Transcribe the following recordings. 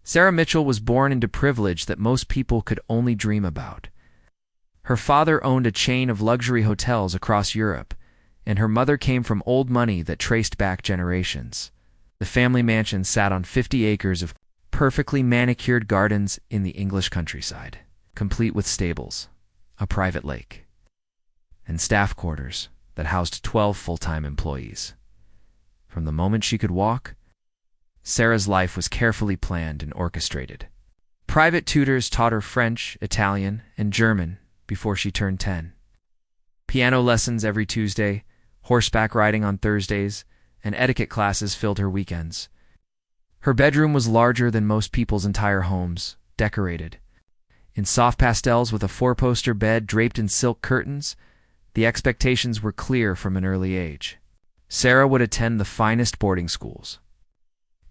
Sarah Mitchell was born into privilege that most people could only dream about. Her father owned a chain of luxury hotels across Europe, and her mother came from old money that traced back generations. The family mansion sat on 50 acres of perfectly manicured gardens in the English countryside, complete with stables, a private lake, and staff quarters that housed 12 full-time employees. From the moment she could walk, Sarah's life was carefully planned and orchestrated. Private tutors taught her French, Italian, and German before she turned 10. Piano lessons every Tuesday, horseback riding on Thursdays, and etiquette classes filled her weekends. Her bedroom was larger than most people's entire homes, decorated. In soft pastels with a four-poster bed draped in silk curtains, the expectations were clear from an early age. Sarah would attend the finest boarding schools,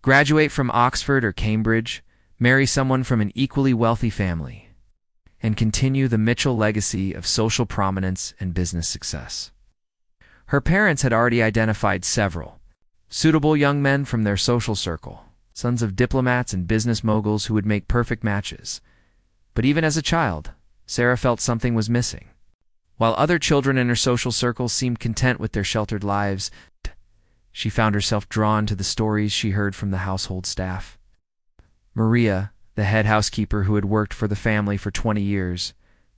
graduate from Oxford or Cambridge, marry someone from an equally wealthy family, and continue the Mitchell legacy of social prominence and business success. Her parents had already identified several suitable young men from their social circle, sons of diplomats and business moguls who would make perfect matches. But even as a child, Sarah felt something was missing. While other children in her social circle seemed content with their sheltered lives, she found herself drawn to the stories she heard from the household staff. Maria, the head housekeeper who had worked for the family for 20 years,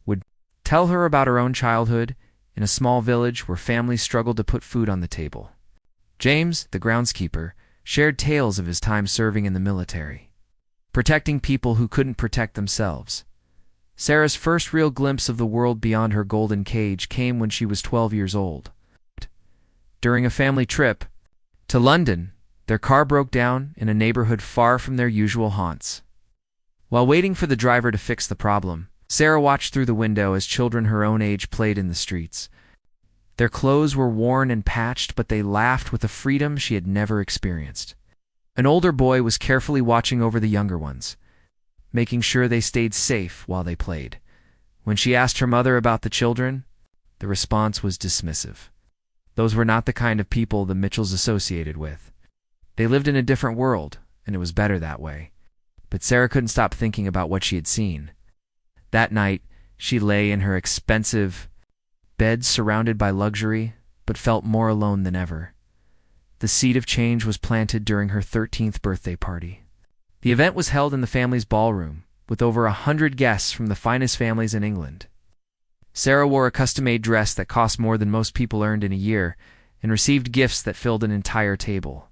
would tell her about her own childhood in a small village where families struggled to put food on the table. James, the groundskeeper, shared tales of his time serving in the military, protecting people who couldn't protect themselves. Sarah's first real glimpse of the world beyond her golden cage came when she was 12 years old. During a family trip to London, their car broke down in a neighborhood far from their usual haunts. While waiting for the driver to fix the problem, Sarah watched through the window as children her own age played in the streets. Their clothes were worn and patched, but they laughed with a freedom she had never experienced. An older boy was carefully watching over the younger ones, making sure they stayed safe while they played. When she asked her mother about the children, the response was dismissive. Those were not the kind of people the Mitchells associated with. They lived in a different world, and it was better that way. But Sarah couldn't stop thinking about what she had seen. That night, she lay in her expensive bed surrounded by luxury, but felt more alone than ever. The seed of change was planted during her 13th birthday party. The event was held in the family's ballroom, with over 100 guests from the finest families in England. Sarah wore a custom-made dress that cost more than most people earned in a year, and received gifts that filled an entire table.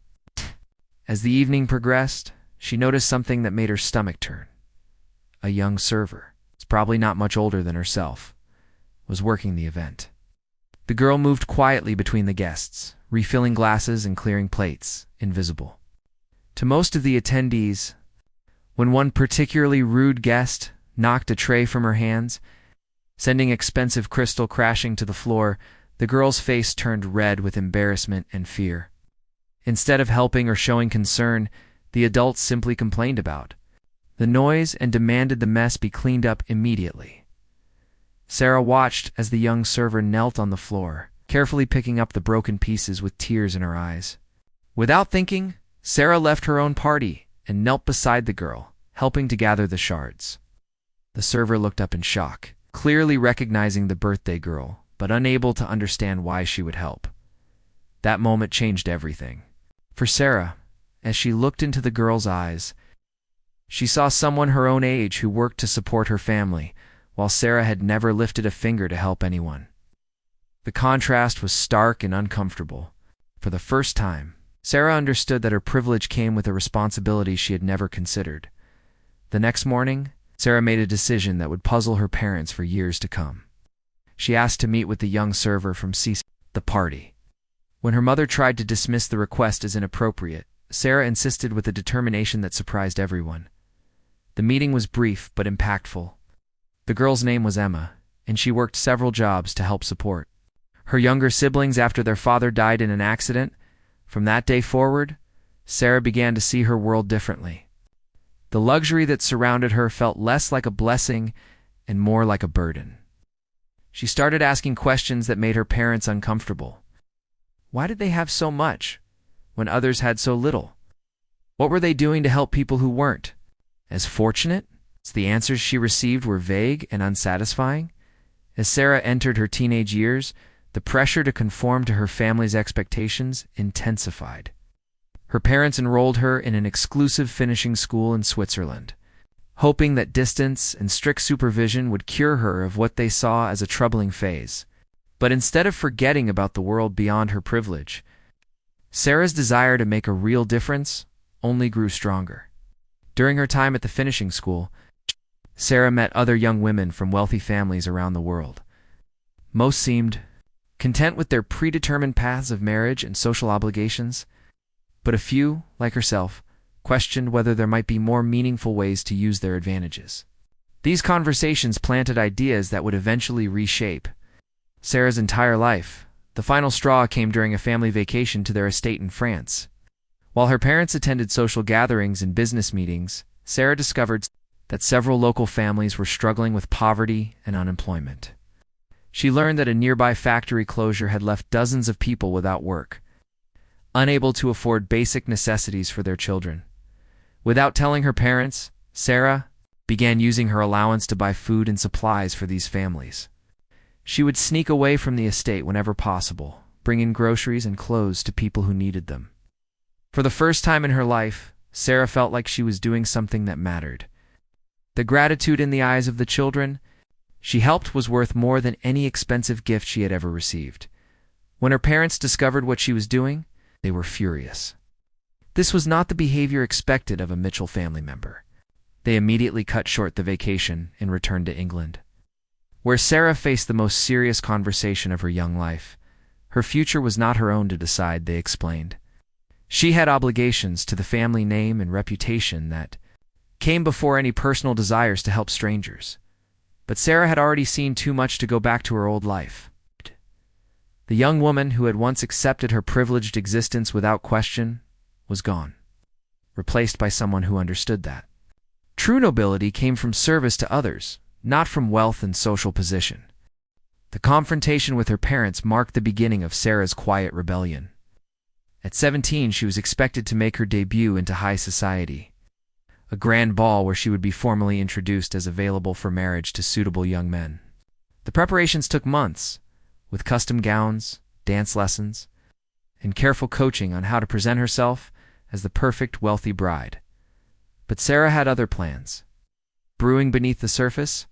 As the evening progressed, she noticed something that made her stomach turn. A young server, probably not much older than herself, was working the event. The girl moved quietly between the guests, refilling glasses and clearing plates, invisible to most of the attendees. When one particularly rude guest knocked a tray from her hands, sending expensive crystal crashing to the floor, the girl's face turned red with embarrassment and fear. Instead of helping or showing concern, the adults simply complained about the noise and demanded the mess be cleaned up immediately. Sarah watched as the young server knelt on the floor, carefully picking up the broken pieces with tears in her eyes. Without thinking, Sarah left her own party and knelt beside the girl, helping to gather the shards. The server looked up in shock, clearly recognizing the birthday girl, but unable to understand why she would help. That moment changed everything. For Sarah, as she looked into the girl's eyes, she saw someone her own age who worked to support her family, while Sarah had never lifted a finger to help anyone. The contrast was stark and uncomfortable. For the first time, Sarah understood that her privilege came with a responsibility she had never considered. The next morning, Sarah made a decision that would puzzle her parents for years to come. She asked to meet with the young server from the party. When her mother tried to dismiss the request as inappropriate, Sarah insisted with a determination that surprised everyone. The meeting was brief but impactful. The girl's name was Emma, and she worked several jobs to help support her younger siblings after their father died in an accident. From that day forward, Sarah began to see her world differently. The luxury that surrounded her felt less like a blessing and more like a burden. She started asking questions that made her parents uncomfortable. Why did they have so much when others had so little? What were they doing to help people who weren't? As fortunate? The answers she received were vague and unsatisfying. As Sarah entered her teenage years, the pressure to conform to her family's expectations intensified. Her parents enrolled her in an exclusive finishing school in Switzerland, hoping that distance and strict supervision would cure her of what they saw as a troubling phase. But instead of forgetting about the world beyond her privilege, Sarah's desire to make a real difference only grew stronger. During her time at the finishing school, Sarah met other young women from wealthy families around the world. Most seemed content with their predetermined paths of marriage and social obligations, but a few, like herself, questioned whether there might be more meaningful ways to use their advantages. These conversations planted ideas that would eventually reshape Sarah's entire life. The final straw came during a family vacation to their estate in France. While her parents attended social gatherings and business meetings, Sarah discovered that several local families were struggling with poverty and unemployment. She learned that a nearby factory closure had left dozens of people without work, unable to afford basic necessities for their children. Without telling her parents, Sarah began using her allowance to buy food and supplies for these families. She would sneak away from the estate whenever possible, bring in groceries and clothes to people who needed them. For the first time in her life, Sarah felt like she was doing something that mattered. The gratitude in the eyes of the children she helped was worth more than any expensive gift she had ever received. When her parents discovered what she was doing, they were furious. This was not the behavior expected of a Mitchell family member. They immediately cut short the vacation and returned to England, where Sarah faced the most serious conversation of her young life. Her future was not her own to decide, they explained. She had obligations to the family name and reputation that came before any personal desires to help strangers. But Sarah had already seen too much to go back to her old life. The young woman who had once accepted her privileged existence without question was gone, replaced by someone who understood that true nobility came from service to others, not from wealth and social position. The confrontation with her parents marked the beginning of Sarah's quiet rebellion. At 17, she was expected to make her debut into high society, a grand ball where she would be formally introduced as available for marriage to suitable young men. The preparations took months, with custom gowns, dance lessons, and careful coaching on how to present herself as the perfect wealthy bride. But Sarah had other plans. Brewing beneath the surface,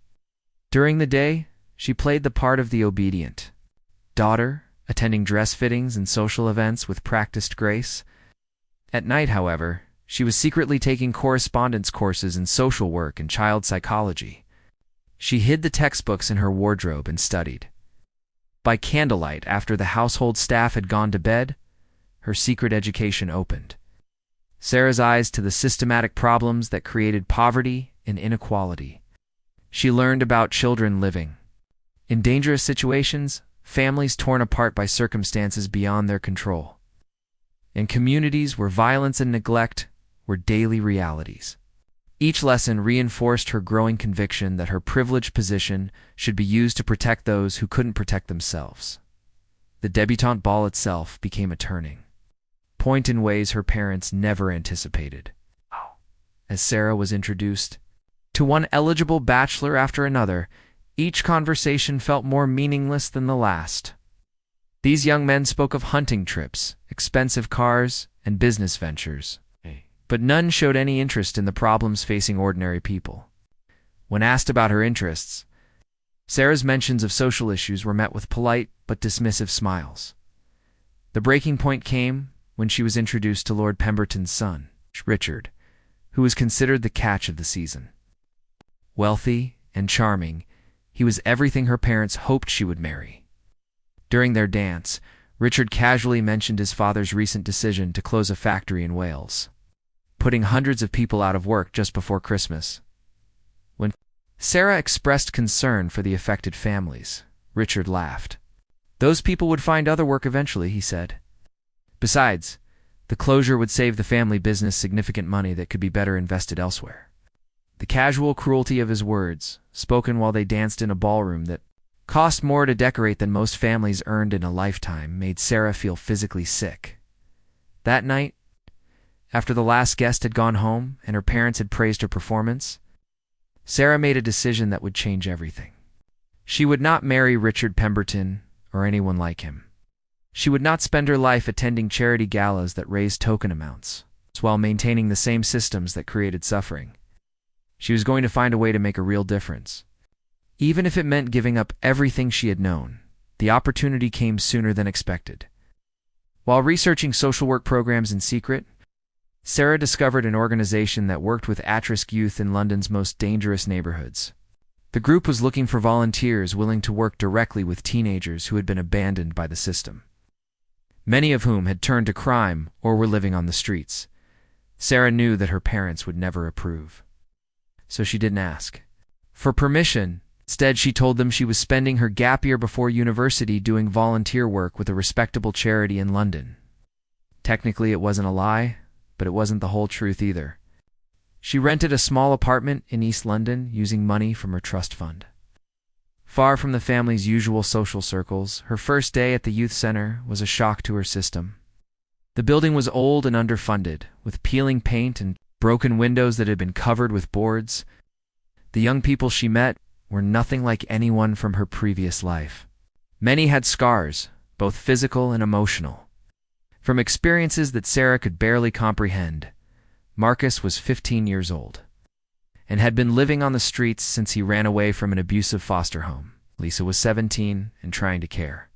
during the day, she played the part of the obedient daughter, attending dress fittings and social events with practiced grace. At night, however, she was secretly taking correspondence courses in social work and child psychology. She hid the textbooks in her wardrobe and studied. By candlelight, after the household staff had gone to bed, her secret education opened Sarah's eyes to the systematic problems that created poverty and inequality. She learned about children living in dangerous situations, families torn apart by circumstances beyond their control, and communities where violence and neglect were daily realities. Each lesson reinforced her growing conviction that her privileged position should be used to protect those who couldn't protect themselves. The debutante ball itself became a turning point in ways her parents never anticipated. As Sarah was introduced to one eligible bachelor after another, each conversation felt more meaningless than the last. These young men spoke of hunting trips, expensive cars, and business ventures, but none showed any interest in the problems facing ordinary people. When asked about her interests, Sarah's mentions of social issues were met with polite but dismissive smiles. The breaking point came when she was introduced to Lord Pemberton's son, Richard, who was considered the catch of the season. Wealthy and charming, he was everything her parents hoped she would marry. During their dance, Richard casually mentioned his father's recent decision to close a factory in Wales, putting hundreds of people out of work just before Christmas. When Sarah expressed concern for the affected families, Richard laughed. Those people would find other work eventually, he said. Besides, the closure would save the family business significant money that could be better invested elsewhere. The casual cruelty of his words, spoken while they danced in a ballroom that cost more to decorate than most families earned in a lifetime, made Sarah feel physically sick. That night, After the last guest had gone home and her parents had praised her performance, Sarah made a decision that would change everything. She would not marry Richard Pemberton or anyone like him. She would not spend her life attending charity galas that raised token amounts, while maintaining the same systems that created suffering. She was going to find a way to make a real difference. Even if it meant giving up everything she had known, the opportunity came sooner than expected. While researching social work programs in secret, Sarah discovered an organization that worked with at-risk youth in London's most dangerous neighborhoods. The group was looking for volunteers willing to work directly with teenagers who had been abandoned by the system, many of whom had turned to crime or were living on the streets. Sarah knew that her parents would never approve, so she didn't ask for permission. Instead, she told them she was spending her gap year before university doing volunteer work with a respectable charity in London. Technically, it wasn't a lie, but it wasn't the whole truth either. She rented a small apartment in East London using money from her trust fund. Far from the family's usual social circles, her first day at the youth center was a shock to her system. The building was old and underfunded, with peeling paint and broken windows that had been covered with boards. The young people she met were nothing like anyone from her previous life. Many had scars, both physical and emotional, from experiences that Sarah could barely comprehend. Marcus was 15 years old and had been living on the streets since he ran away from an abusive foster home. Lisa was 17 and trying to care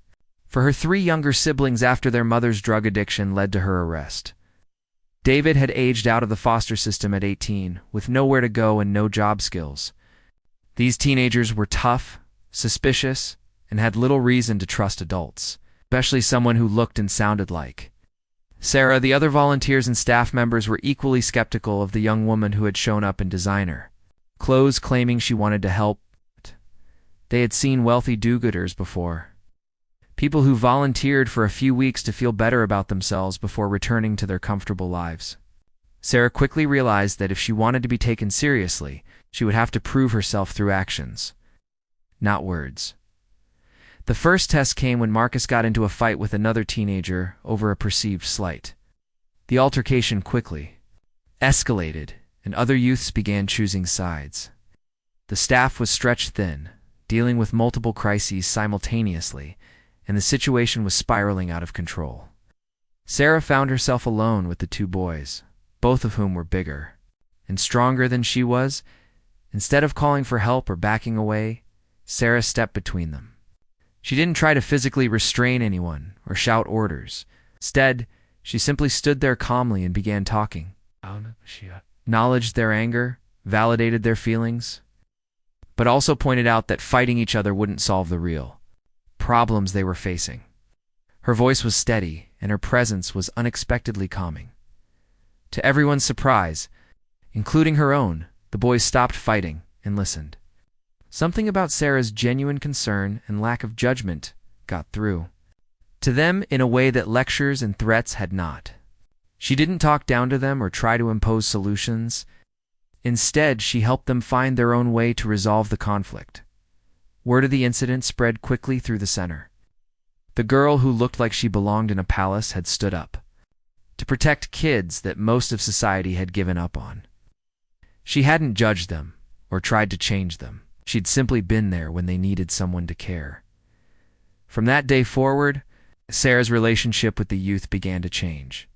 for her 3 younger siblings after their mother's drug addiction led to her arrest. David had aged out of the foster system at 18, with nowhere to go and no job skills. These teenagers were tough, suspicious, and had little reason to trust adults, especially someone who looked and sounded like Sarah. The other volunteers and staff members were equally skeptical of the young woman who had shown up in designer clothes claiming she wanted to help. They had seen wealthy do-gooders before, people who volunteered for a few weeks to feel better about themselves before returning to their comfortable lives. Sarah quickly realized that if she wanted to be taken seriously, she would have to prove herself through actions, not words. The first test came when Marcus got into a fight with another teenager over a perceived slight. The altercation quickly escalated, and other youths began choosing sides. The staff was stretched thin, dealing with multiple crises simultaneously, and the situation was spiraling out of control. Sarah found herself alone with the 2 boys, both of whom were bigger and stronger than she was. Instead of calling for help or backing away, Sarah stepped between them. She didn't try to physically restrain anyone or shout orders. Instead, she simply stood there calmly and began talking. She acknowledged their anger, validated their feelings, but also pointed out that fighting each other wouldn't solve the real problems they were facing. Her voice was steady, and her presence was unexpectedly calming. To everyone's surprise, including her own, the boys stopped fighting and listened. Something about Sarah's genuine concern and lack of judgment got through to them in a way that lectures and threats had not. She didn't talk down to them or try to impose solutions. Instead, she helped them find their own way to resolve the conflict. Word of the incident spread quickly through the center. The girl who looked like she belonged in a palace had stood up to protect kids that most of society had given up on. She hadn't judged them or tried to change them. She'd simply been there when they needed someone to care. From that day forward, Sarah's relationship with the youth began to change.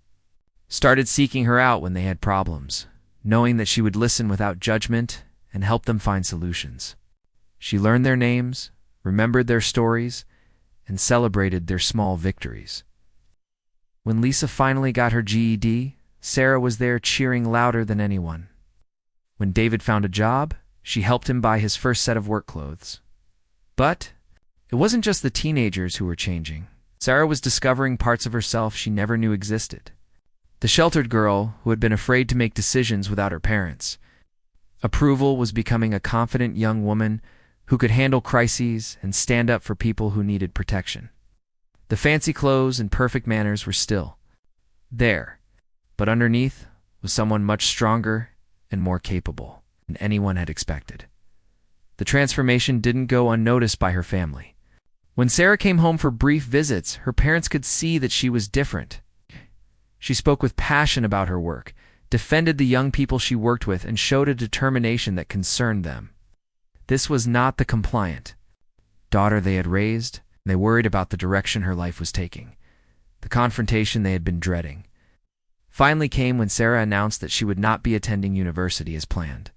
Started seeking her out when they had problems, knowing that she would listen without judgment and help them find solutions. She learned their names, remembered their stories, and celebrated their small victories. When Lisa finally got her GED, Sarah was there cheering louder than anyone. When David found a job, she helped him buy his first set of work clothes. But it wasn't just the teenagers who were changing. Sarah was discovering parts of herself she never knew existed. The sheltered girl who had been afraid to make decisions without her parents' approval was becoming a confident young woman who could handle crises and stand up for people who needed protection. The fancy clothes and perfect manners were still there, but underneath was someone much stronger and more capable than anyone had expected. The transformation didn't go unnoticed by her family. When Sarah came home for brief visits, her parents could see that she was different. She spoke with passion about her work, defended the young people she worked with, and showed a determination that concerned them. This was not the compliant daughter they had raised, and they worried about the direction her life was taking. The confrontation they had been dreading finally came when Sarah announced that she would not be attending university as planned.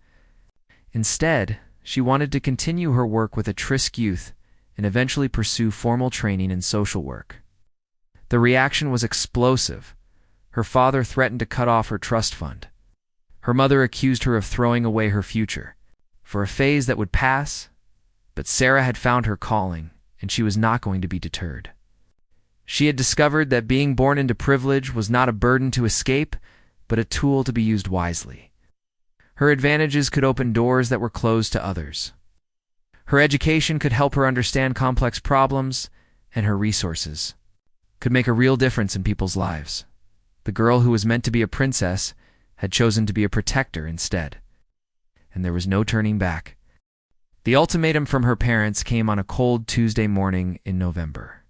Instead, she wanted to continue her work with at-risk youth and eventually pursue formal training in social work. The reaction was explosive. Her father threatened to cut off her trust fund. Her mother accused her of throwing away her future for a phase that would pass, but Sarah had found her calling, and she was not going to be deterred. She had discovered that being born into privilege was not a burden to escape, but a tool to be used wisely. Her advantages could open doors that were closed to others. Her education could help her understand complex problems, and her resources could make a real difference in people's lives. The girl who was meant to be a princess had chosen to be a protector instead, and there was no turning back. The ultimatum from her parents came on a cold Tuesday morning in November.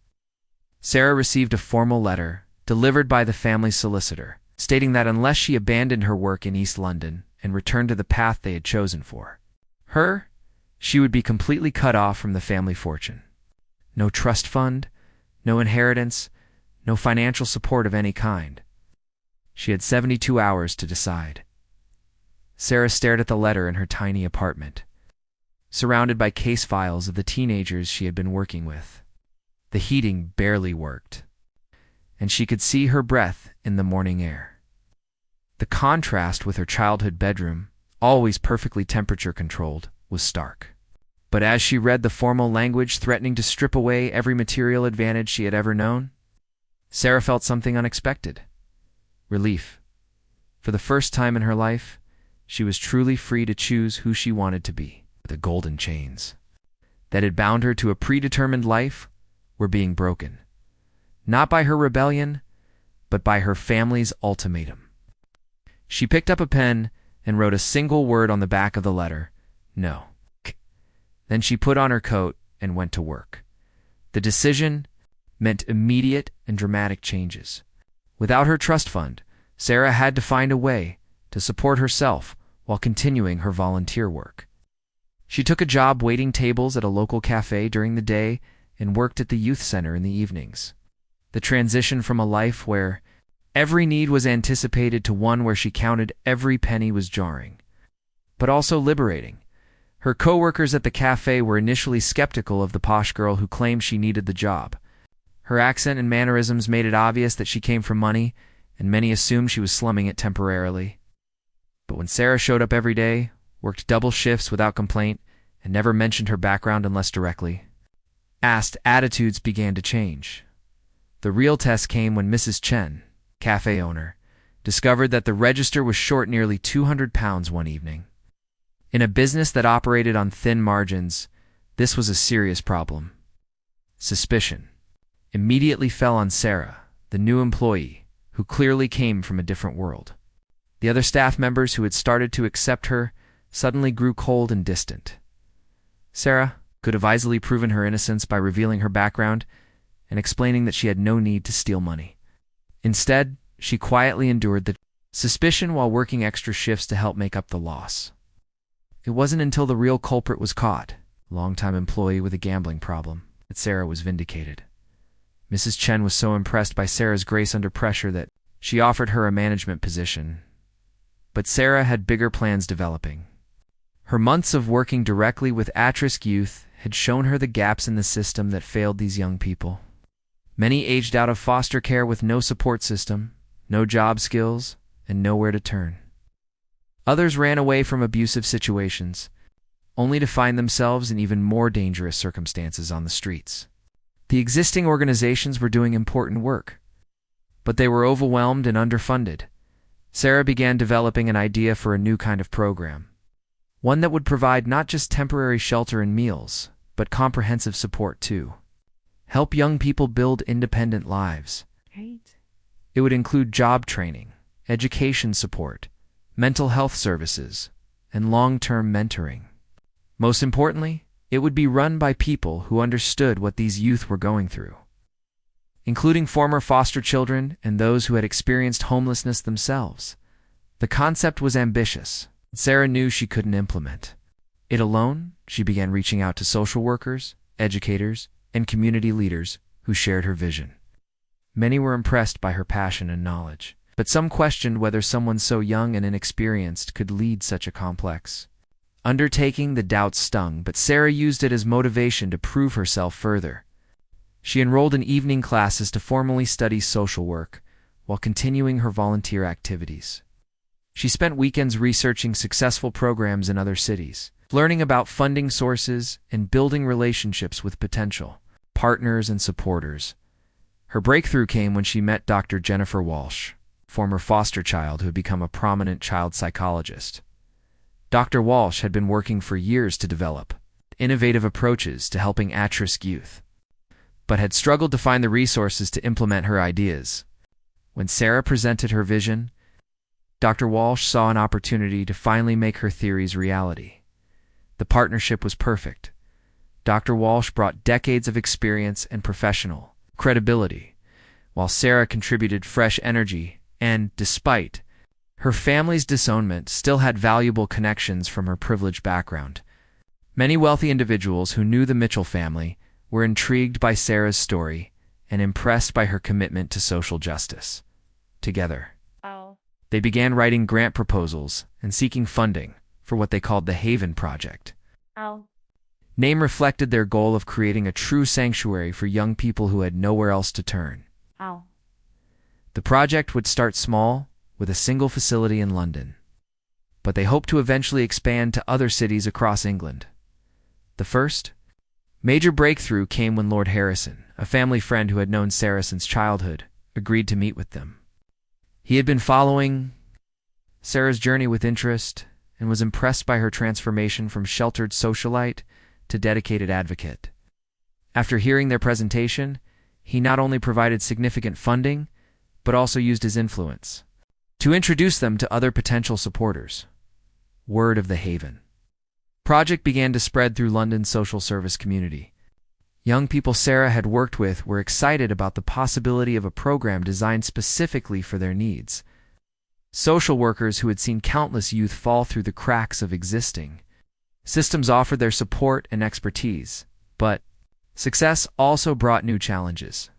Sarah received a formal letter, delivered by the family solicitor, stating that unless she abandoned her work in East London and returned to the path they had chosen for her, she would be completely cut off from the family fortune. No trust fund, no inheritance, no financial support of any kind. She had 72 hours to decide. Sarah stared at the letter in her tiny apartment, surrounded by case files of the teenagers she had been working with. The heating barely worked, and she could see her breath in the morning air. The contrast with her childhood bedroom, always perfectly temperature-controlled, was stark. But as she read the formal language threatening to strip away every material advantage she had ever known, Sarah felt something unexpected. Relief. For the first time in her life, she was truly free to choose who she wanted to be. The golden chains that had bound her to a predetermined life were being broken, not by her rebellion, but by her family's ultimatum. She picked up a pen and wrote a single word on the back of the letter: no. Then she put on her coat and went to work. The decision meant immediate and dramatic changes. Without her trust fund, Sarah had to find a way to support herself while continuing her volunteer work. She took a job waiting tables at a local cafe during the day and worked at the youth center in the evenings. The transition from a life where every need was anticipated to one where she counted every penny was jarring, but also liberating. Her co-workers at the cafe were initially skeptical of the posh girl who claimed she needed the job. Her accent and mannerisms made it obvious that she came from money, and many assumed she was slumming it temporarily. But when Sarah showed up every day, worked double shifts without complaint, and never mentioned her background unless directly asked, attitudes began to change. The real test came when Mrs. Chen, cafe owner, discovered that the register was short nearly 200 pounds one evening. In a business that operated on thin margins, this was a serious problem. Suspicion immediately fell on Sarah, the new employee, who clearly came from a different world. The other staff members who had started to accept her suddenly grew cold and distant. Sarah could have easily proven her innocence by revealing her background and explaining that she had no need to steal money. Instead, she quietly endured the suspicion while working extra shifts to help make up the loss. It wasn't until the real culprit was caught, a longtime employee with a gambling problem, that Sarah was vindicated. Mrs. Chen was so impressed by Sarah's grace under pressure that she offered her a management position. But Sarah had bigger plans developing. Her months of working directly with at-risk youth had shown her the gaps in the system that failed these young people. Many aged out of foster care with no support system, no job skills, and nowhere to turn. Others ran away from abusive situations, only to find themselves in even more dangerous circumstances on the streets. The existing organizations were doing important work, but they were overwhelmed and underfunded. Sarah began developing an idea for a new kind of program, one that would provide not just temporary shelter and meals, but comprehensive support too. Help young people build independent lives. Right. It would include job training, education support, mental health services, and long-term mentoring. Most importantly, it would be run by people who understood what these youth were going through. including former foster children and those who had experienced homelessness themselves. The concept was ambitious. Sarah knew she couldn't implement it alone. She began reaching out to social workers, educators, and community leaders who shared her vision. Many were impressed by her passion and knowledge, but some questioned whether someone so young and inexperienced could lead such a complex undertaking. The doubts stung, but Sarah used it as motivation to prove herself further. She enrolled in evening classes to formally study social work while continuing her volunteer activities. She spent weekends researching successful programs in other cities, learning about funding sources and building relationships with potential partners and supporters. Her breakthrough came when she met Dr. Jennifer Walsh, former foster child who had become a prominent child psychologist. Dr. Walsh had been working for years to develop innovative approaches to helping at-risk youth, but had struggled to find the resources to implement her ideas. When Sarah presented her vision, Dr. Walsh saw an opportunity to finally make her theories reality. The partnership was perfect. Dr. Walsh brought decades of experience and professional credibility, while Sarah contributed fresh energy and, despite her family's disownment, still had valuable connections from her privileged background. Many wealthy individuals who knew the Mitchell family were intrigued by Sarah's story and impressed by her commitment to social justice. Together, they began writing grant proposals and seeking funding for what they called the Haven Project. Name reflected their goal of creating a true sanctuary for young people who had nowhere else to turn. The project would start small, with a single facility in London, but they hoped to eventually expand to other cities across England. The first major breakthrough came when Lord Harrison, a family friend who had known Sarah since childhood, agreed to meet with them. He had been following Sarah's journey with interest and was impressed by her transformation from sheltered socialite to dedicated advocate. After hearing their presentation, he not only provided significant funding, but also used his influence to introduce them to other potential supporters. Word of the Haven Project began to spread through London's social service community. Young people Sarah had worked with were excited about the possibility of a program designed specifically for their needs. Social workers who had seen countless youth fall through the cracks of existing systems offered their support and expertise, but success also brought new challenges.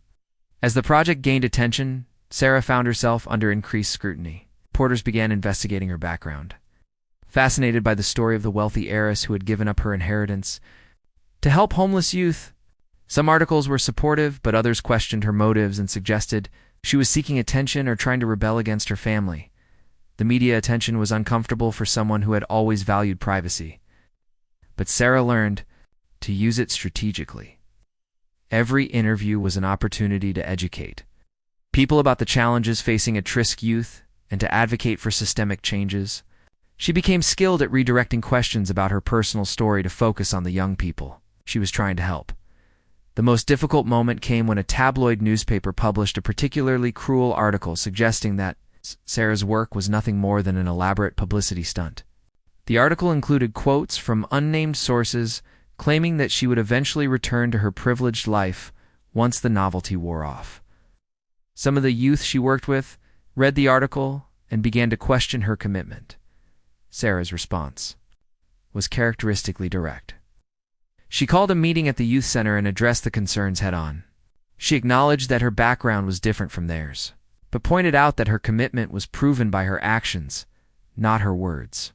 As the project gained attention, Sarah found herself under increased scrutiny. Reporters began investigating her background, fascinated by the story of the wealthy heiress who had given up her inheritance to help homeless youth. Some articles were supportive, but others questioned her motives and suggested she was seeking attention or trying to rebel against her family. The media attention was uncomfortable for someone who had always valued privacy, but Sarah learned to use it strategically. Every interview was an opportunity to educate people about the challenges facing at-risk youth and to advocate for systemic changes. She became skilled at redirecting questions about her personal story to focus on the young people she was trying to help. The most difficult moment came when a tabloid newspaper published a particularly cruel article suggesting that Sarah's work was nothing more than an elaborate publicity stunt. The article included quotes from unnamed sources claiming that she would eventually return to her privileged life once the novelty wore off. Some of the youth she worked with read the article and began to question her commitment. Sarah's response was characteristically direct. She called a meeting at the youth center and addressed the concerns head-on. She acknowledged that her background was different from theirs, but pointed out that her commitment was proven by her actions, not her words.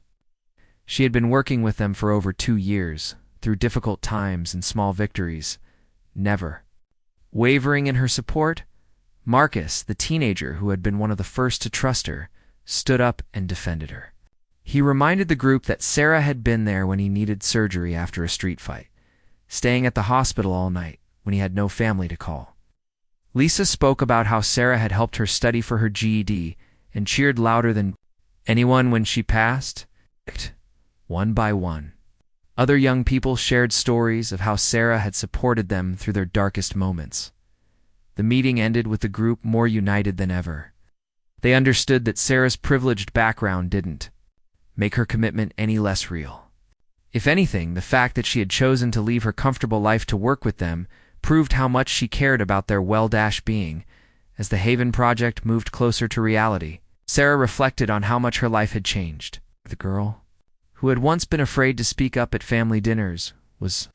She had been working with them for over 2 years, through difficult times and small victories, never wavering in her support. Marcus, the teenager who had been one of the first to trust her, stood up and defended her. He reminded the group that Sarah had been there when he needed surgery after a street fight, staying at the hospital all night when he had no family to call. Lisa spoke about how Sarah had helped her study for her GED and cheered louder than anyone when she passed, one by one. Other young people shared stories of how Sarah had supported them through their darkest moments. The meeting ended with the group more united than ever. They understood that Sarah's privileged background didn't make her commitment any less real. If anything, the fact that she had chosen to leave her comfortable life to work with them proved how much she cared about their well-being. As the Haven Project moved closer to reality, Sarah reflected on how much her life had changed. The girl, who had once been afraid to speak up at family dinners, was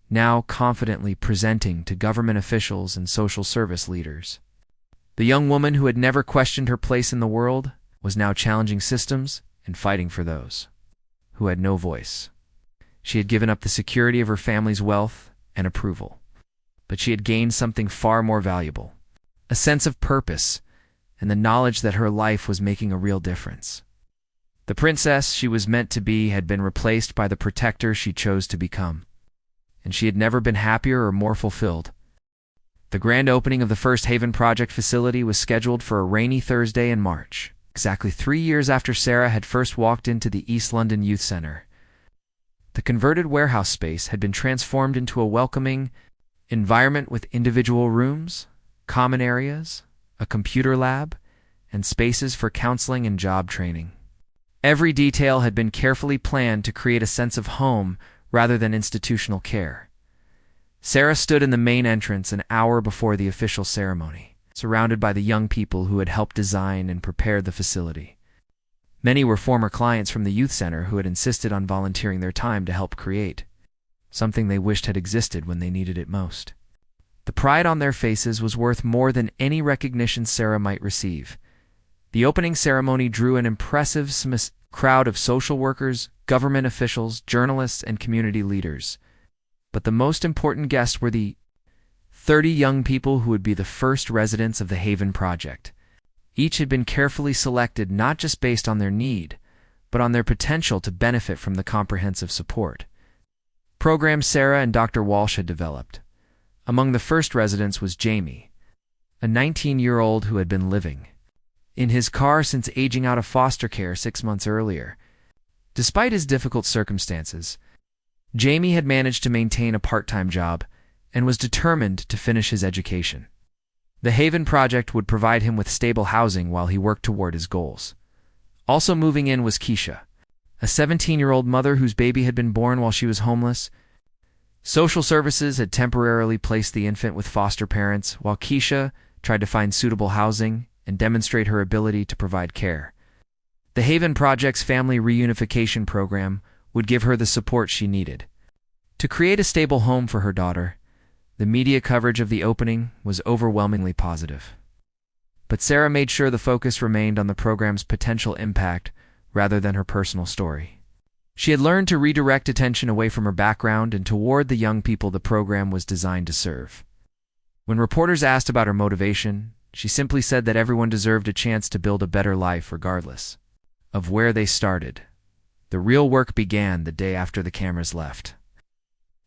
now confidently presenting to government officials and social service leaders. The young woman who had never questioned her place in the world was now challenging systems and fighting for those who had no voice. She had given up the security of her family's wealth and approval, but she had gained something far more valuable: a sense of purpose and the knowledge that her life was making a real difference. The princess she was meant to be had been replaced by the protector she chose to become, and she had never been happier or more fulfilled. The grand opening of the first Haven Project facility was scheduled for a rainy Thursday in March, exactly 3 years after Sarah had first walked into the East London Youth Centre. The converted warehouse space had been transformed into a welcoming environment with individual rooms, common areas, a computer lab, and spaces for counseling and job training. Every detail had been carefully planned to create a sense of home rather than institutional care. Sarah stood in the main entrance an hour before the official ceremony, surrounded by the young people who had helped design and prepare the facility. Many were former clients from the youth center who had insisted on volunteering their time to help create something they wished had existed when they needed it most. The pride on their faces was worth more than any recognition Sarah might receive. The opening ceremony drew an impressive crowd of social workers, government officials, journalists, and community leaders. But the most important guests were the 30 young people who would be the first residents of the Haven Project. Each had been carefully selected not just based on their need, but on their potential to benefit from the comprehensive support programs Sarah and Dr. Walsh had developed. Among the first residents was Jamie, a 19-year-old who had been living in his car since aging out of foster care 6 months earlier. Despite his difficult circumstances, Jamie had managed to maintain a part-time job and was determined to finish his education. The Haven Project would provide him with stable housing while he worked toward his goals. Also moving in was Keisha, a 17-year-old mother whose baby had been born while she was homeless. Social services had temporarily placed the infant with foster parents, while Keisha tried to find suitable housing and demonstrate her ability to provide care. The Haven Project's family reunification program would give her the support she needed to create a stable home for her daughter. The media coverage of the opening was overwhelmingly positive. But Sarah made sure the focus remained on the program's potential impact rather than her personal story. She had learned to redirect attention away from her background and toward the young people the program was designed to serve. When reporters asked about her motivation, she simply said that everyone deserved a chance to build a better life regardless of where they started. The real work began the day after the cameras left.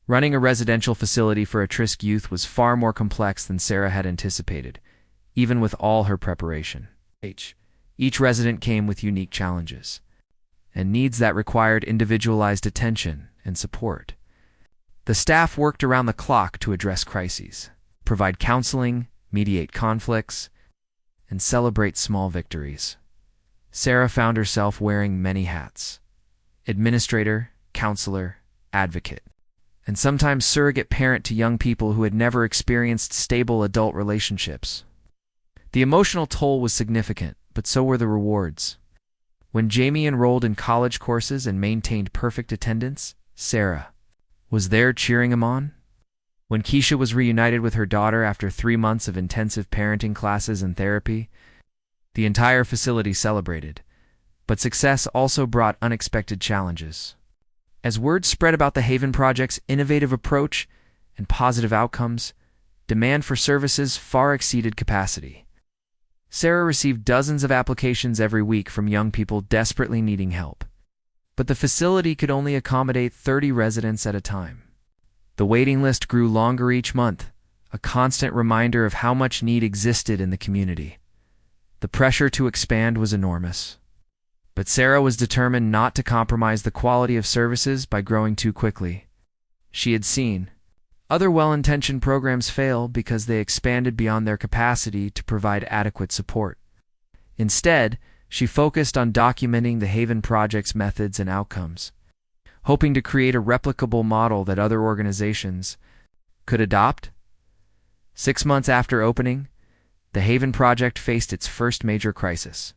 Running a residential facility for at-risk youth was far more complex than Sarah had anticipated, even with all her preparation. Each resident came with unique challenges and needs that required individualized attention and support. The staff worked around the clock to address crises, provide counseling, mediate conflicts, and celebrate small victories. Sarah found herself wearing many hats: administrator, counselor, advocate, and sometimes surrogate parent to young people who had never experienced stable adult relationships. The emotional toll was significant, but so were the rewards. When Jamie enrolled in college courses and maintained perfect attendance, Sarah was there cheering him on. When Keisha was reunited with her daughter after 3 months of intensive parenting classes and therapy, the entire facility celebrated. But success also brought unexpected challenges. As word spread about the Haven Project's innovative approach and positive outcomes, demand for services far exceeded capacity. Sarah received dozens of applications every week from young people desperately needing help. But the facility could only accommodate 30 residents at a time. The waiting list grew longer each month, a constant reminder of how much need existed in the community. The pressure to expand was enormous. But Sarah was determined not to compromise the quality of services by growing too quickly. She had seen other well-intentioned programs fail because they expanded beyond their capacity to provide adequate support. Instead, she focused on documenting the Haven Project's methods and outcomes, hoping to create a replicable model that other organizations could adopt 6 months after opening, the Haven Project faced its first major crisis.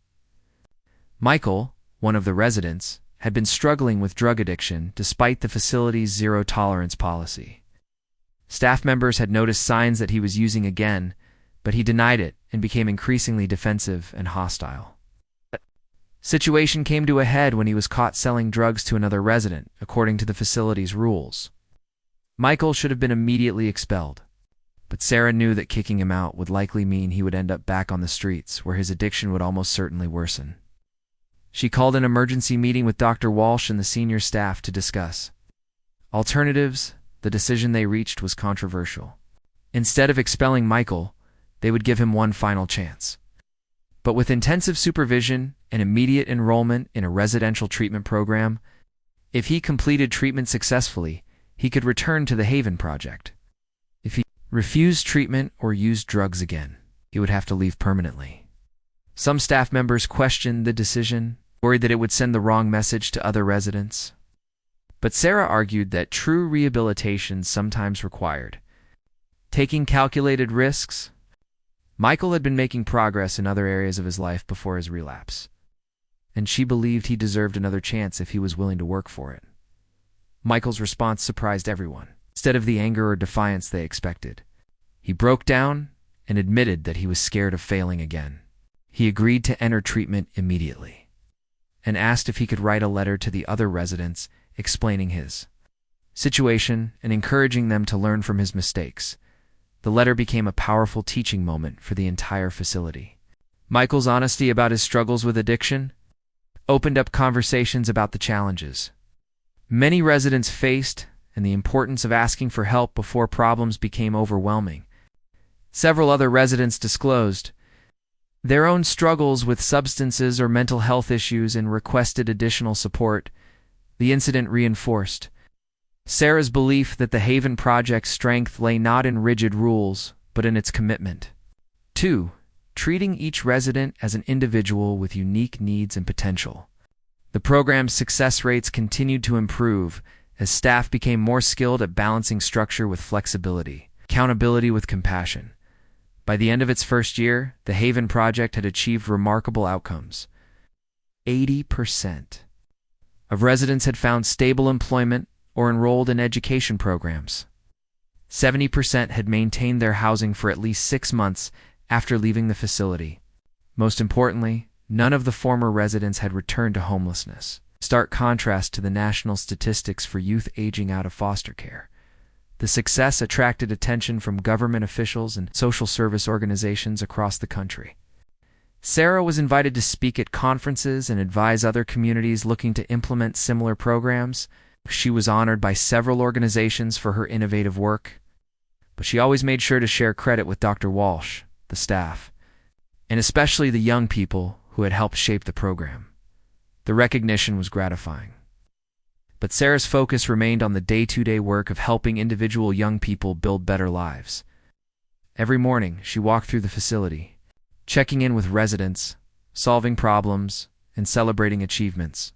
Michael, one of the residents, had been struggling with drug addiction despite the facility's zero-tolerance policy. Staff members had noticed signs that he was using again, but he denied it and became increasingly defensive and hostile. The situation came to a head when he was caught selling drugs to another resident, according to the facility's rules. Michael should have been immediately expelled, but Sarah knew that kicking him out would likely mean he would end up back on the streets, where his addiction would almost certainly worsen. She called an emergency meeting with Dr. Walsh and the senior staff to discuss alternatives. The decision they reached was controversial. Instead of expelling Michael, they would give him one final chance. But with intensive supervision and immediate enrollment in a residential treatment program, if he completed treatment successfully, he could return to the Haven Project. If he refused treatment or used drugs again, he would have to leave permanently. Some staff members questioned the decision, worried that it would send the wrong message to other residents. But Sarah argued that true rehabilitation sometimes required taking calculated risks. Michael had been making progress in other areas of his life before his relapse, and she believed he deserved another chance if he was willing to work for it. Michael's response surprised everyone. Instead of the anger or defiance they expected, he broke down and admitted that he was scared of failing again. He agreed to enter treatment immediately and asked if he could write a letter to the other residents explaining his situation and encouraging them to learn from his mistakes. The letter became a powerful teaching moment for the entire facility. Michael's honesty about his struggles with addiction opened up conversations about the challenges many residents faced and the importance of asking for help before problems became overwhelming. Several other residents disclosed their own struggles with substances or mental health issues and requested additional support. The incident reinforced Sarah's belief that the Haven Project's strength lay not in rigid rules, but in its commitment to treating each resident as an individual with unique needs and potential. The program's success rates continued to improve as staff became more skilled at balancing structure with flexibility, accountability with compassion. By the end of its first year, the Haven Project had achieved remarkable outcomes. 80% of residents had found stable employment or enrolled in education programs. 70% had maintained their housing for at least 6 months after leaving the facility. Most importantly, none of the former residents had returned to homelessness. Stark contrast to the national statistics for youth aging out of foster care. The success attracted attention from government officials and social service organizations across the country. Sarah was invited to speak at conferences and advise other communities looking to implement similar programs. She was honored by several organizations for her innovative work, but she always made sure to share credit with Dr. Walsh, the staff, and especially the young people who had helped shape the program. The recognition was gratifying. But Sarah's focus remained on the day-to-day work of helping individual young people build better lives. Every morning, she walked through the facility, checking in with residents, solving problems, and celebrating achievements.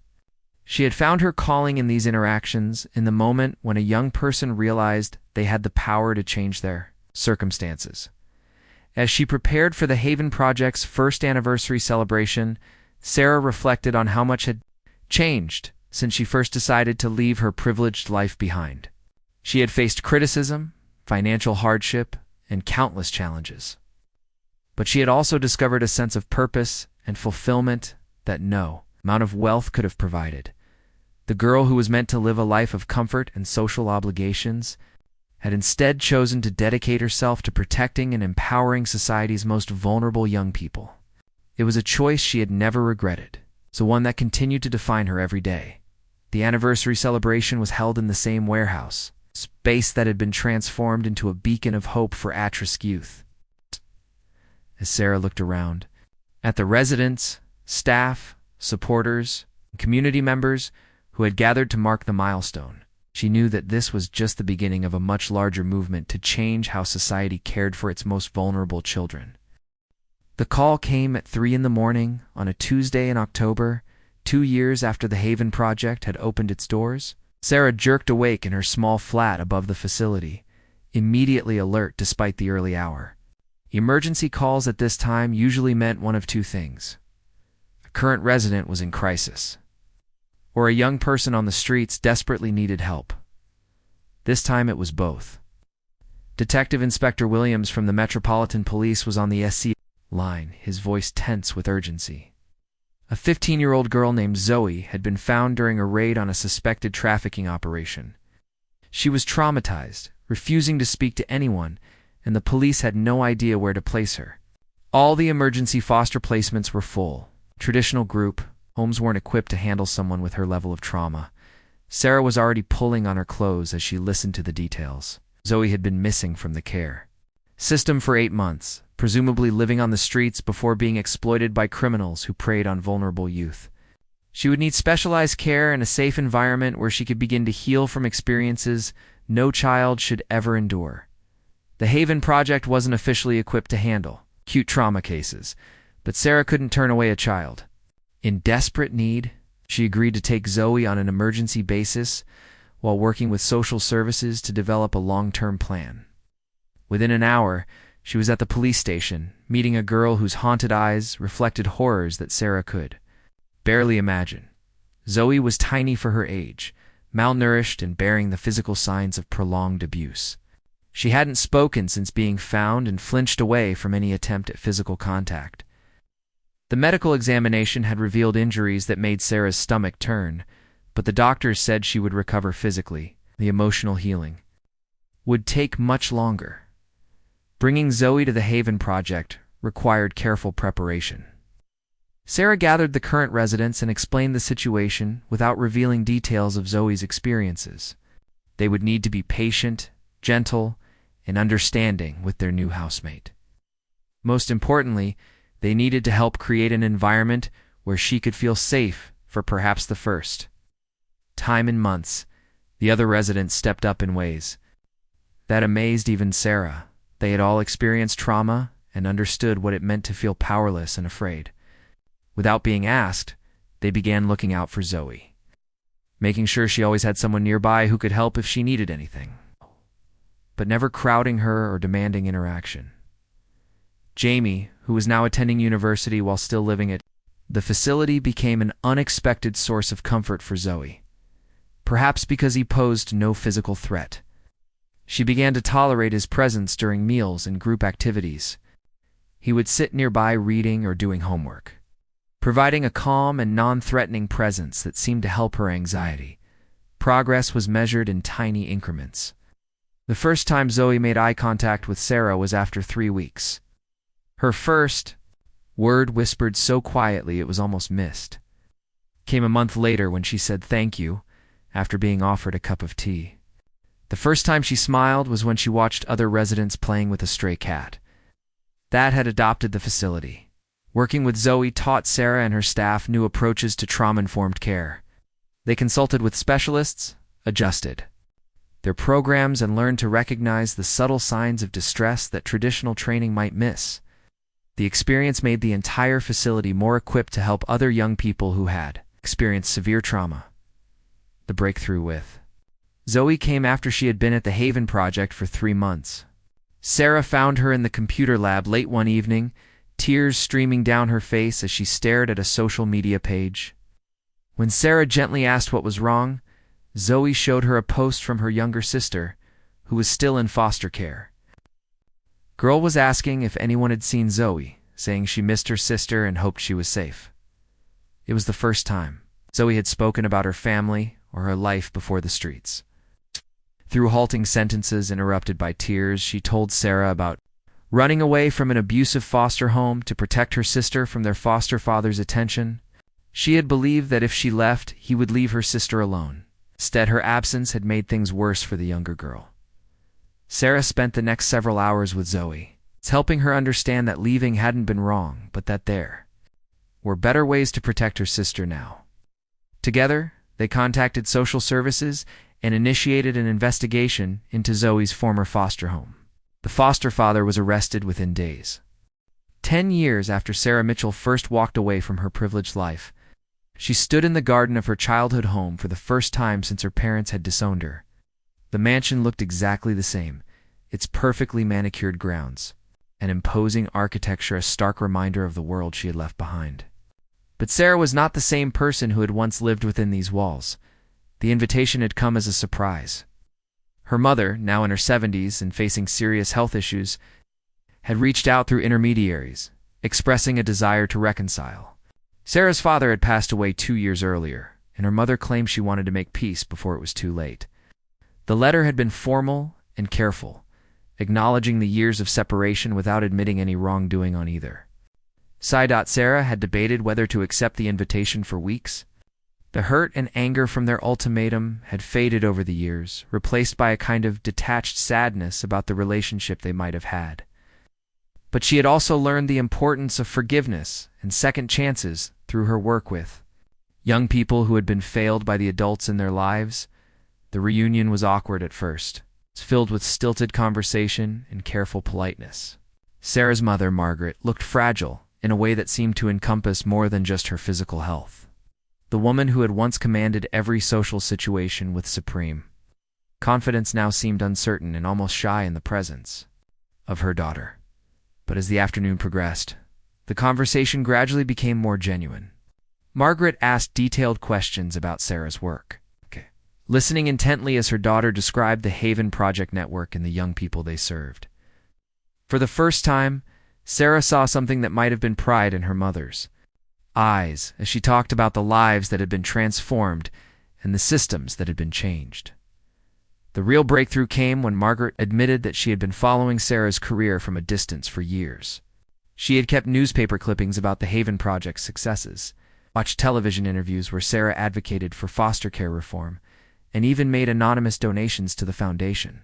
She had found her calling in these interactions in the moment when a young person realized they had the power to change their circumstances. As she prepared for the Haven Project's first anniversary celebration, Sarah reflected on how much had changed since she first decided to leave her privileged life behind. She had faced criticism, financial hardship, and countless challenges. But she had also discovered a sense of purpose and fulfillment that no amount of wealth could have provided. The girl who was meant to live a life of comfort and social obligations had instead chosen to dedicate herself to protecting and empowering society's most vulnerable young people. It was a choice she had never regretted, so one that continued to define her every day. The anniversary celebration was held in the same warehouse, space that had been transformed into a beacon of hope for at-risk youth. As Sarah looked around, at the residents, staff, supporters, and community members who had gathered to mark the milestone, she knew that this was just the beginning of a much larger movement to change how society cared for its most vulnerable children. The call came at 3 a.m. on a Tuesday in October, 2 years after the Haven Project had opened its doors. Sarah jerked awake in her small flat above the facility, immediately alert despite the early hour. Emergency calls at this time usually meant one of two things. A current resident was in crisis, or a young person on the streets desperately needed help. This time it was both. Detective Inspector Williams from the Metropolitan Police was on the SC line, his voice tense with urgency. A 15-year-old girl named Zoe had been found during a raid on a suspected trafficking operation. She was traumatized, refusing to speak to anyone, and the police had no idea where to place her. All the emergency foster placements were full. Traditional group homes weren't equipped to handle someone with her level of trauma. Sarah was already pulling on her clothes as she listened to the details. Zoe had been missing from the care system for 8 months, presumably living on the streets before being exploited by criminals who preyed on vulnerable youth. She would need specialized care and a safe environment where she could begin to heal from experiences no child should ever endure. The Haven Project wasn't officially equipped to handle acute trauma cases, but Sarah couldn't turn away a child. In desperate need, she agreed to take Zoe on an emergency basis while working with social services to develop a long-term plan. Within an hour, she was at the police station, meeting a girl whose haunted eyes reflected horrors that Sarah could barely imagine. Zoe was tiny for her age, malnourished and bearing the physical signs of prolonged abuse. She hadn't spoken since being found and flinched away from any attempt at physical contact. The medical examination had revealed injuries that made Sarah's stomach turn, but the doctors said she would recover physically. The emotional healing would take much longer. Bringing Zoe to the Haven Project required careful preparation. Sarah gathered the current residents and explained the situation without revealing details of Zoe's experiences. They would need to be patient, gentle, and understanding with their new housemate. Most importantly, they needed to help create an environment where she could feel safe for perhaps the first time in months. The other residents stepped up in ways that amazed even Sarah. They had all experienced trauma and understood what it meant to feel powerless and afraid. Without being asked, they began looking out for Zoe, making sure she always had someone nearby who could help if she needed anything, but never crowding her or demanding interaction. Jamie, who was now attending university while still living at the facility, became an unexpected source of comfort for Zoe, perhaps because he posed no physical threat. She began to tolerate his presence during meals and group activities. He would sit nearby reading or doing homework, providing a calm and non-threatening presence that seemed to help her anxiety. Progress was measured in tiny increments. The first time Zoe made eye contact with Sarah was after 3 weeks. Her first word, whispered so quietly it was almost missed, came a month later when she said thank you after being offered a cup of tea. The first time she smiled was when she watched other residents playing with a stray cat that had adopted the facility. Working with Zoe taught Sarah and her staff new approaches to trauma-informed care. They consulted with specialists, adjusted their programs, and learned to recognize the subtle signs of distress that traditional training might miss. The experience made the entire facility more equipped to help other young people who had experienced severe trauma. The breakthrough with Zoe came after she had been at the Haven Project for 3 months. Sarah found her in the computer lab late one evening, tears streaming down her face as she stared at a social media page. When Sarah gently asked what was wrong, Zoe showed her a post from her younger sister, who was still in foster care. Girl was asking if anyone had seen Zoe, saying she missed her sister and hoped she was safe. It was the first time Zoe had spoken about her family or her life before the streets. Through halting sentences interrupted by tears, she told Sarah about running away from an abusive foster home to protect her sister from their foster father's attention. She had believed that if she left, he would leave her sister alone. Instead, her absence had made things worse for the younger girl. Sarah spent the next several hours with Zoe, helping her understand that leaving hadn't been wrong, but that there were better ways to protect her sister now. Together, they contacted social services and initiated an investigation into Zoe's former foster home. The foster father was arrested within days. 10 years after Sarah Mitchell first walked away from her privileged life, she stood in the garden of her childhood home for the first time since her parents had disowned her. The mansion looked exactly the same, its perfectly manicured grounds, and imposing architecture a stark reminder of the world she had left behind. But Sarah was not the same person who had once lived within these walls. The invitation had come as a surprise. Her mother, now in her 70s and facing serious health issues, had reached out through intermediaries, expressing a desire to reconcile. Sarah's father had passed away 2 years earlier, and her mother claimed she wanted to make peace before it was too late. The letter had been formal and careful, acknowledging the years of separation without admitting any wrongdoing on either. Sarah had debated whether to accept the invitation for weeks. The hurt and anger from their ultimatum had faded over the years, replaced by a kind of detached sadness about the relationship they might have had. But she had also learned the importance of forgiveness and second chances through her work with young people who had been failed by the adults in their lives. The reunion was awkward at first, filled with stilted conversation and careful politeness. Sarah's mother, Margaret, looked fragile in a way that seemed to encompass more than just her physical health. The woman who had once commanded every social situation with supreme confidence now seemed uncertain and almost shy in the presence of her daughter. But as the afternoon progressed, the conversation gradually became more genuine. Margaret asked detailed questions about Sarah's work, listening intently as her daughter described the Haven Project network and the young people they served. For the first time, Sarah saw something that might have been pride in her mother's eyes as she talked about the lives that had been transformed and the systems that had been changed. The real breakthrough came when Margaret admitted that she had been following Sarah's career from a distance for years. She had kept newspaper clippings about the Haven Project's successes, watched television interviews where Sarah advocated for foster care reform, and even made anonymous donations to the foundation.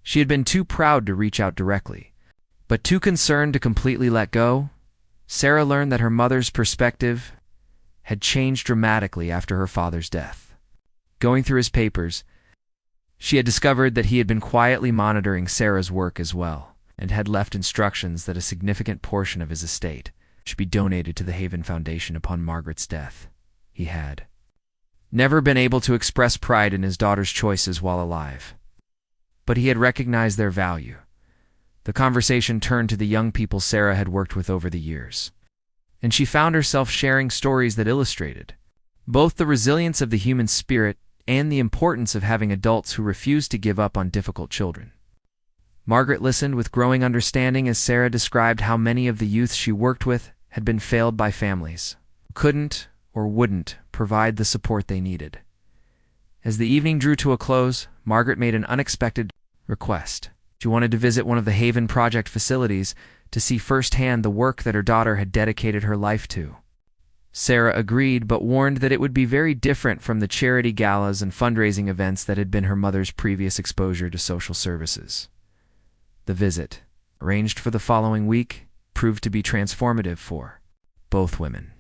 She had been too proud to reach out directly, but too concerned to completely let go. Sarah learned that her mother's perspective had changed dramatically after her father's death. Going through his papers, she had discovered that he had been quietly monitoring Sarah's work as well, and had left instructions that a significant portion of his estate should be donated to the Haven Foundation upon Margaret's death. He had never been able to express pride in his daughter's choices while alive, but he had recognized their value. The conversation turned to the young people Sarah had worked with over the years, and she found herself sharing stories that illustrated both the resilience of the human spirit and the importance of having adults who refuse to give up on difficult children. Margaret listened with growing understanding as Sarah described how many of the youth she worked with had been failed by families who couldn't or wouldn't provide the support they needed. As the evening drew to a close, Margaret made an unexpected request. She wanted to visit one of the Haven Project facilities to see firsthand the work that her daughter had dedicated her life to. Sarah agreed, but warned that it would be very different from the charity galas and fundraising events that had been her mother's previous exposure to social services. The visit, arranged for the following week, proved to be transformative for both women.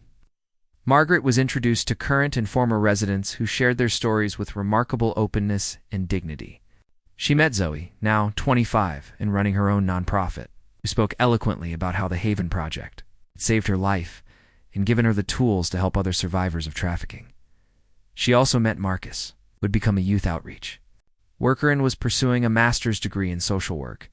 Margaret was introduced to current and former residents who shared their stories with remarkable openness and dignity. She met Zoe, now 25 and running her own nonprofit, who spoke eloquently about how the Haven Project had saved her life and given her the tools to help other survivors of trafficking. She also met Marcus, who had become a youth outreach worker and was pursuing a master's degree in social work.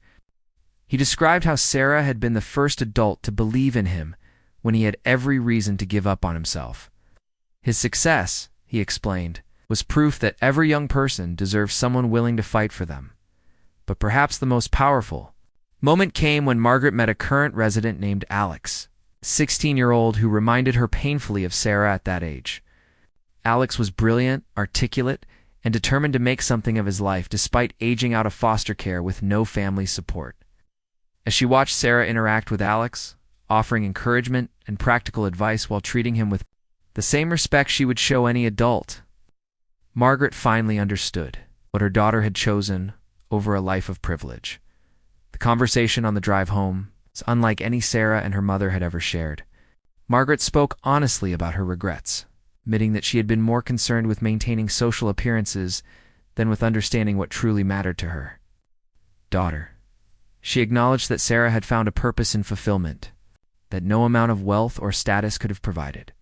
He described how Sarah had been the first adult to believe in him when he had every reason to give up on himself. His success, he explained, was proof that every young person deserves someone willing to fight for them. But perhaps the most powerful moment came when Margaret met a current resident named Alex, a 16-year-old who reminded her painfully of Sarah at that age. Alex was brilliant, articulate, and determined to make something of his life despite aging out of foster care with no family support. As she watched Sarah interact with Alex, offering encouragement and practical advice while treating him with the same respect she would show any adult, Margaret finally understood what her daughter had chosen over a life of privilege. The conversation on the drive home was unlike any Sarah and her mother had ever shared. Margaret spoke honestly about her regrets, admitting that she had been more concerned with maintaining social appearances than with understanding what truly mattered to her daughter. She acknowledged that Sarah had found a purpose and fulfillment that no amount of wealth or status could have provided.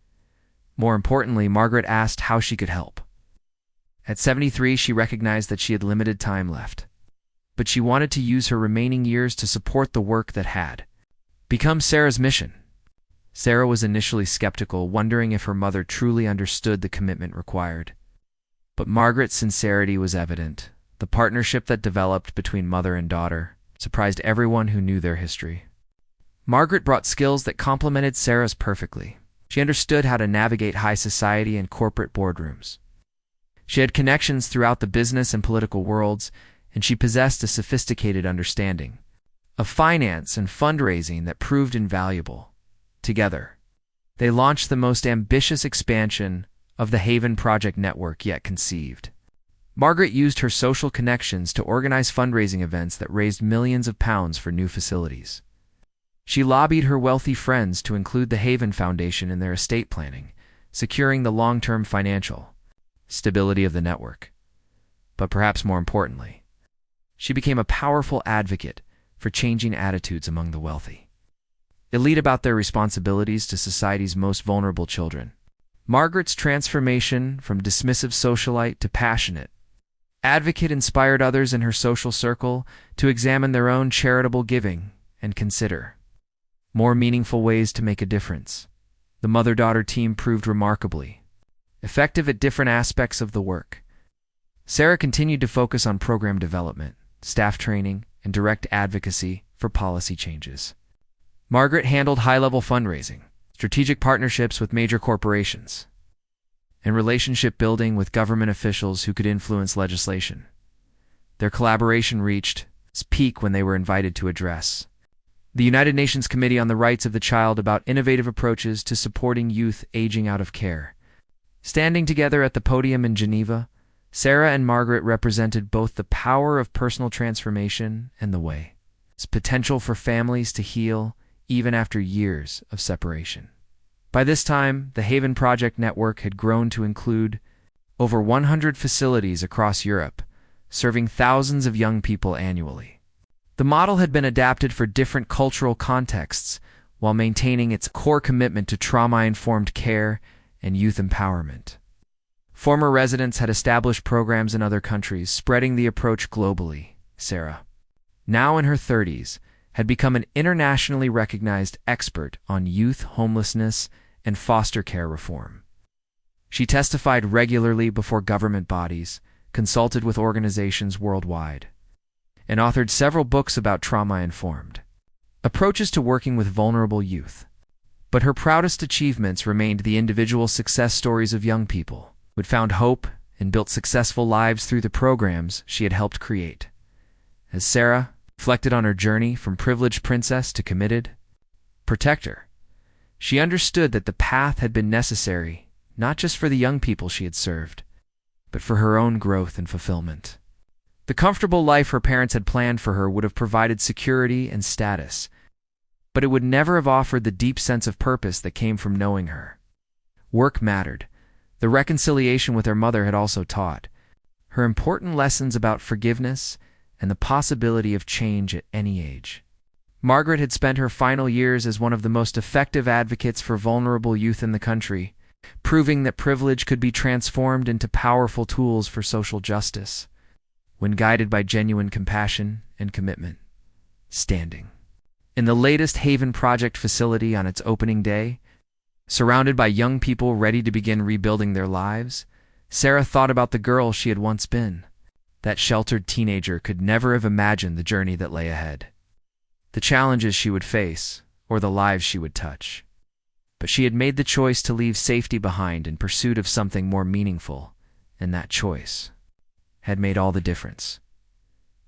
More importantly, Margaret asked how she could help. At 73, she recognized that she had limited time left. but she wanted to use her remaining years to support the work that had become Sarah's mission. Sarah was initially skeptical, wondering if her mother truly understood the commitment required. But Margaret's sincerity was evident. The partnership that developed between mother and daughter surprised everyone who knew their history. Margaret brought skills that complemented Sarah's perfectly. She understood how to navigate high society and corporate boardrooms. She had connections throughout the business and political worlds, and she possessed a sophisticated understanding of finance and fundraising that proved invaluable. Together, they launched the most ambitious expansion of the Haven Project network yet conceived. Margaret used her social connections to organize fundraising events that raised millions of pounds for new facilities. She lobbied her wealthy friends to include the Haven Foundation in their estate planning, securing the long-term financial stability of the network. But perhaps more importantly, she became a powerful advocate for changing attitudes among the wealthy elite about their responsibilities to society's most vulnerable children. Margaret's transformation from dismissive socialite to passionate advocate inspired others in her social circle to examine their own charitable giving and consider more meaningful ways to make a difference. The mother-daughter team proved remarkably effective at different aspects of the work. Sarah continued to focus on program development, staff training, and direct advocacy for policy changes. Margaret handled high-level fundraising, strategic partnerships with major corporations, and relationship building with government officials who could influence legislation. Their collaboration reached its peak when they were invited to address the United Nations Committee on the Rights of the Child about innovative approaches to supporting youth aging out of care. Standing together at the podium in Geneva, Sarah and Margaret represented both the power of personal transformation and the way its potential for families to heal even after years of separation. By this time, the Haven Project network had grown to include over 100 facilities across Europe, serving thousands of young people annually. The model had been adapted for different cultural contexts while maintaining its core commitment to trauma-informed care and youth empowerment. Former residents had established programs in other countries, spreading the approach globally. Sarah, now in her 30s, had become an internationally recognized expert on youth homelessness and foster care reform. She testified regularly before government bodies, consulted with organizations worldwide, and authored several books about trauma-informed approaches to working with vulnerable youth. But her proudest achievements remained the individual success stories of young people who had found hope and built successful lives through the programs she had helped create. As Sarah reflected on her journey from privileged princess to committed protector, she understood that the path had been necessary not just for the young people she had served, but for her own growth and fulfillment. The comfortable life her parents had planned for her would have provided security and status, but it would never have offered the deep sense of purpose that came from knowing her. Work mattered. The reconciliation with her mother had also taught her important lessons about forgiveness and the possibility of change at any age. Margaret had spent her final years as one of the most effective advocates for vulnerable youth in the country, proving that privilege could be transformed into powerful tools for social justice when guided by genuine compassion and commitment. Standing in the latest Haven Project facility on its opening day, surrounded by young people ready to begin rebuilding their lives, Sarah thought about the girl she had once been. That sheltered teenager could never have imagined the journey that lay ahead, the challenges she would face, or the lives she would touch. But she had made the choice to leave safety behind in pursuit of something more meaningful, and that choice had made all the difference.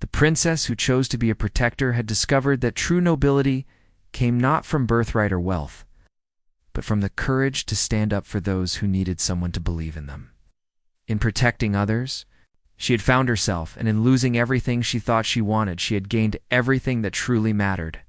The princess who chose to be a protector had discovered that true nobility came not from birthright or wealth, but from the courage to stand up for those who needed someone to believe in them. In protecting others, she had found herself, and in losing everything she thought she wanted, she had gained everything that truly mattered.